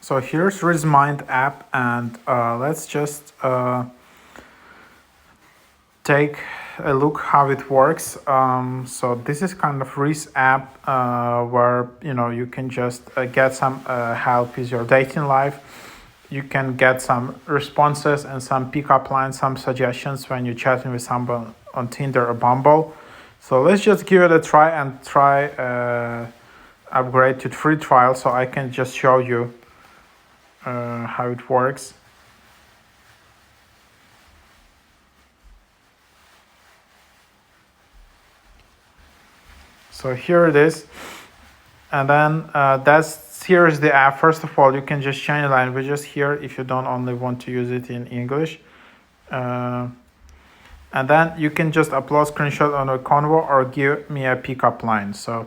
So here's RIZZ app, and let's just take a look how it works. So this is kind of RIZZ app where you can just get some help with your dating life. You can get some responses and some pickup lines, some suggestions when you're chatting with someone on Tinder or Bumble. So let's just give it a try and upgrade to free trial, so I can just show you how it works. So here it is, and then here's the app. First of all, you can just change languages here if you don't only want to use it in English. And then you can just upload screenshot on a convo or give me a pickup line. So,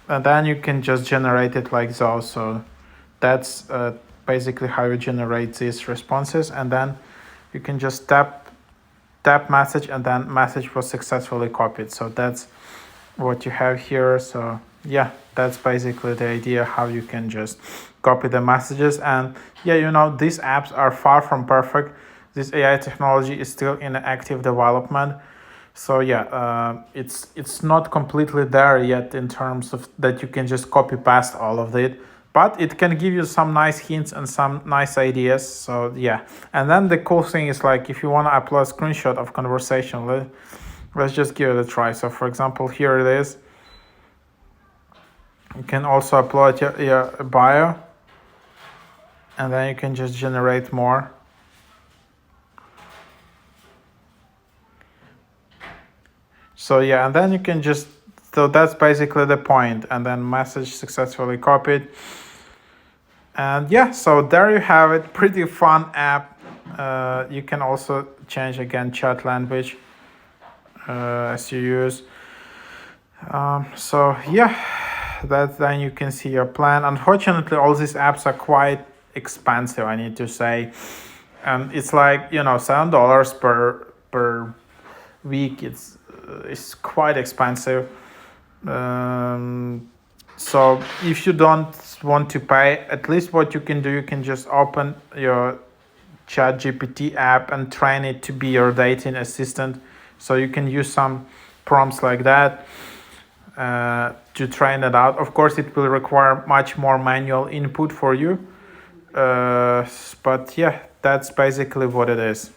and then you can just generate it like those. So that's basically how you generate these responses. And then you can just tap message, and then message was successfully copied. So that's what you have here. So yeah, that's basically the idea how you can just copy the messages. And yeah, these apps are far from perfect. This AI technology is still in active development. So yeah, it's not completely there yet in terms of that you can just copy past all of it, but it can give you some nice hints and some nice ideas. So yeah, and then the cool thing is, like, if you want to upload a screenshot of conversation, let's just give it a try. So for example, here it is. You can also upload your bio, and then you can just generate more. So yeah, and then you can just, so that's basically the point. And then message successfully copied. And yeah, so there you have it. Pretty fun app. You can also change again chat language as you use. So yeah, then you can see your plan. Unfortunately, all these apps are quite expensive, I need to say. And it's like, $7 per week. It's quite expensive. So if you don't want to pay, at least what you can do, you can just open your ChatGPT app and train it to be your dating assistant. So you can use some prompts like that to train it out. Of course, it will require much more manual input for you. But yeah, that's basically what it is.